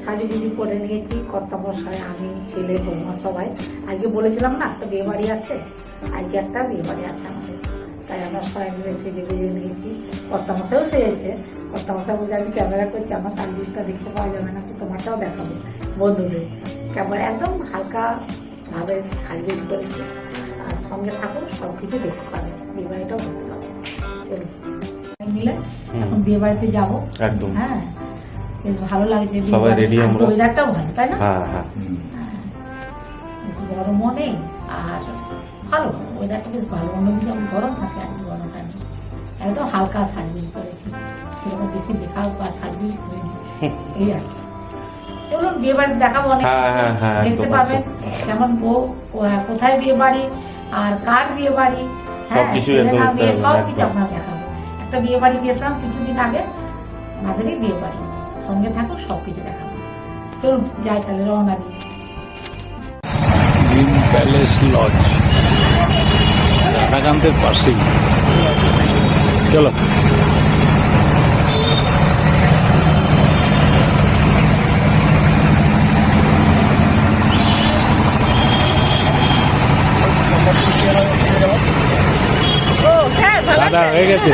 সাজুগুজু করে নিয়েছি, কর্তা মশাই, আমি, ছেলে, বৌমা সবাই। আজকে বলেছিলাম না একটা বিয়ে বাড়ি আছে, আজকে একটা বিয়ে বাড়ি আছে আমাদের, তাই আমরা সবাই মিলে সেজে গুজে নিয়েছি। কর্তা মশাইও সেজেছে। কর্তা মশাই বলছে আমি ক্যামেরা করছি, আমার সাজগুজটা দেখতে পাওয়া যাবে না, তো তোমারটাও দেখাবো বন্ধুদের। ক্যামেরা একদম হালকা ভাবে সাজগুজ করেছি। আর সঙ্গে থাকুন, সব কিছু দেখতে পাবেন, বিয়ে বাড়িটাও দেখতে পাবেন। চলুন মিলে এখন বিয়ে বাড়িতে যাবো একদম। হ্যাঁ, বেশ ভালো লাগছে, সবাই রেডি। আমরা ওয়েদারটাও ভালো, তাই না? হ্যাঁ হ্যাঁ, বেশ গরমও নেই আর ভালো, ওয়েদারটা বেশ ভালো। অন্যদিকে গরম থাকে, আর গরমটা নেই, একদম হালকা সাজগুজ করেছি, সেরকম বেশি মেকআপ বা সাজগুজ করিনি, এই আর কি। চলুন বিয়ে বাড়ি দেখাবো, অনেক দেখতে পাবেন কেমন বউ, কোথায় বিয়ে বাড়ি আর কার বিয়ে বাড়ি, সবকিছু আপনার দেখাবো। একটা বিয়ে বাড়ি গিয়েছিলাম কিছুদিন আগে, আমাদেরই বিয়ে বাড়ি, সঙ্গে থাকুন, সবকিছু দেখাবো। চলুন যাই তাহলে, রওনা দিই। গ্রিন প্যালেস লজ রাধাকান্তের পাশেই, চলো। দাদা হয়ে গেছে,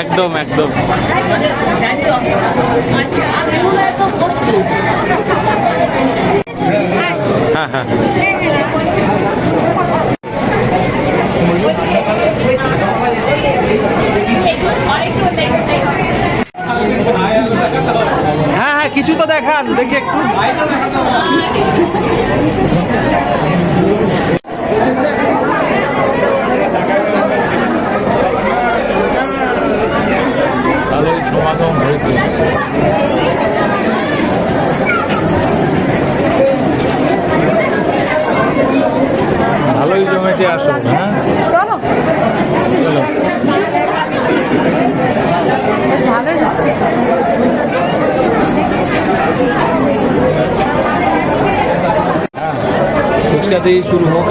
একদম একদম। হ্যাঁ হ্যাঁ, হ্যাঁ হ্যাঁ, কিছু তো দেখান দেখি একটু। ভালোই সমাগম হয়েছে, ভালোই জমেছে। আসো, হ্যাঁ চলো চলো। ফুচকা দিয়ে শুরু হোক।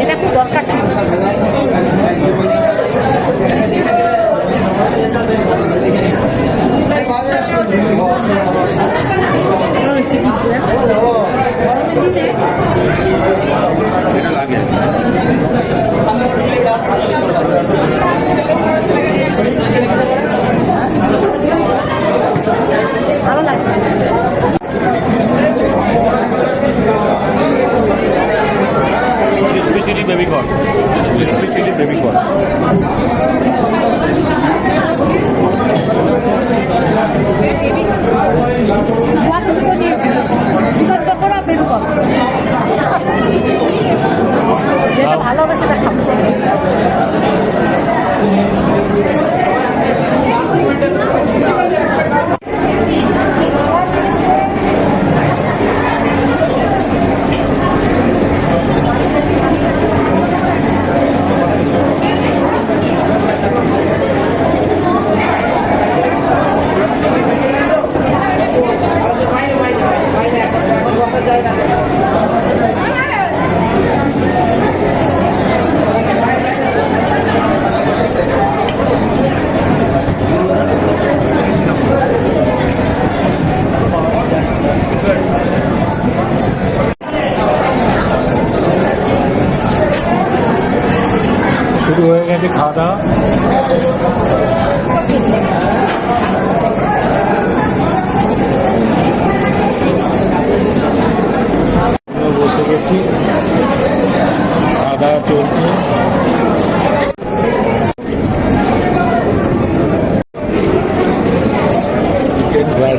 এটা খুব দরকার ছিল।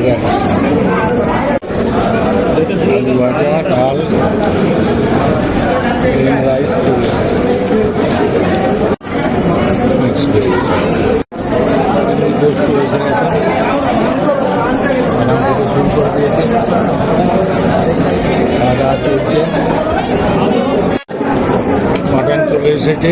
গেছে। আলু ভাজা, ডাল, প্লেন রাইস চলে এসছে। মিক্স ভেজ গোস্ত এসে গেছে, রান্না থেকে শুরু করে দিয়েছে, খাওয়া দাওয়া চলছে। মাটন চলে এসেছে।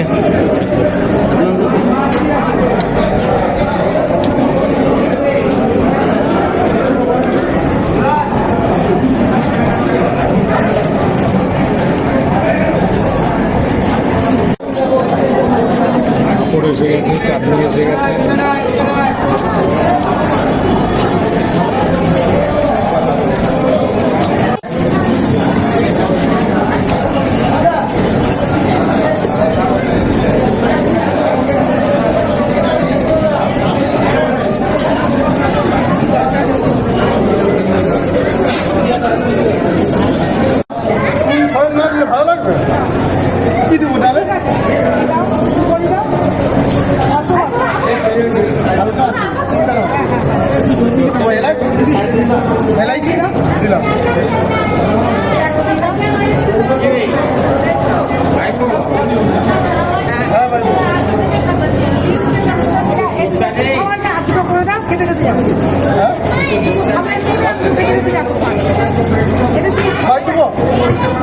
পাঁপড় এসে গেছে, চাটনি এসে গেছে। ভালো লাগবে কি দেবো ডালে এলাইছি না দিলাম হ্যাঁ ভাই হয় দেবো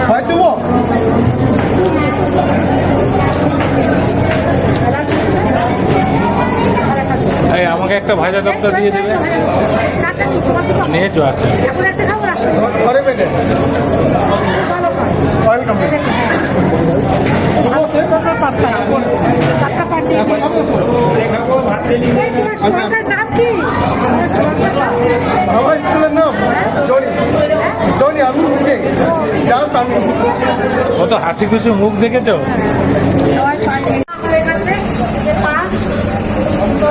হয় দেবো এই আমাকে একটা ভাজা তক্তা দিয়ে দেবে। নিয়েছো? আচ্ছা, ঘরে পেটে ওয়েলকাম আমার স্কুলের নাম জনি জনি আমি মুখে জাস্ট আমি কত হাসি খুশি মুখ দেখেছো?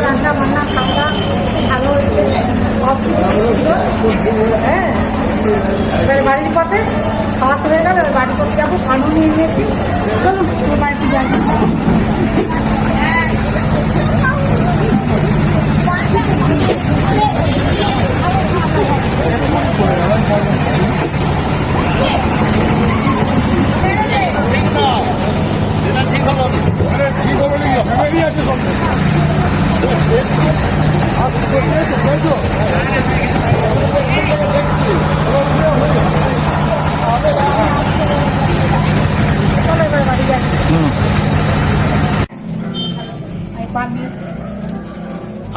রান্না বান্না খাওয়া ভালো হয়েছে, হ্যাঁ। এবার বাড়ির পথে খাওয়া তো হয়ে গেল, এবার বাড়ির পথে যাবো, কানু নিয়ে নিয়েছি, চলুন বাড়িতে যাই।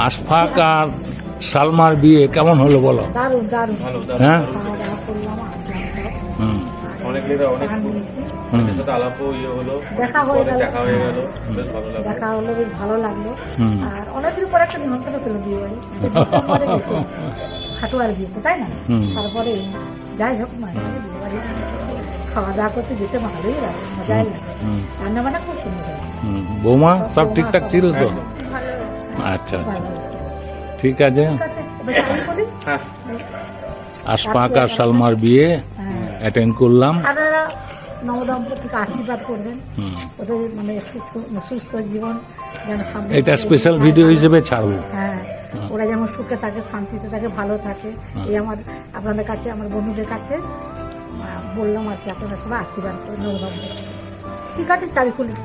আশফাক আর সালমার বিয়ে কেমন হলো বলো? দারুণ দারুণ হ্যাঁ, খাওয়া দাওয়া করলাম, আসলাম সব। হুম, অনেক দিন অনেক পান নিয়েছি, অনেকের সাথে আলাপও হলো, দেখা হয়ে গেল, দেখা হয়ে গেল, বেশ ভালো লাগলো। দেখা হলো, বেশ ভালো লাগলো। হুম। আর অনেকদিন পরে একটা নিমন্ত্রণ পেলো বিয়ে বাড়ি, সে ডিসেম্বরে গেছে, খাটুয়ার বিয়েতে, তাই না? হুম। তারপরে যাই হোক, মাঝে মাঝে বিয়ে বাড়ি খাওয়া দাওয়া করতে যেতে ভালোই লাগে, মজাই লাগে। হুম, রান্না বান্না খুব সুন্দর হয়। হুম। বৌমা সব ঠিকঠাক ছিল তো? ভালো আচ্ছা আচ্ছা, ভালো। ঠিক আছে। ঠিক আছে, এবার শাড়ি পরি? হ্যাঁ, আশফাক আর সালমার বিয়ে হ্যাঁ। অ্যাটেন্ড করলাম। আপনারা নবদম্পতিকে আশীর্বাদ করবেন, হুম। ওদের মানে সুস্থ জীবন যেন সামনে এটা স্পেশাল ভিডিও হিসেবে ছাড়বো। হ্যাঁ, ওরা যেমন সুখে থাকে, শান্তিতে থাকে, ভালো থাকে, এই আমার আপনাদের কাছে, আমার বন্ধুদের কাছে বললাম আর কি, আপনারা সবাই আশীর্বাদ করবেন নবদম্পতি। ঠিক আছে, চাবি খুলি।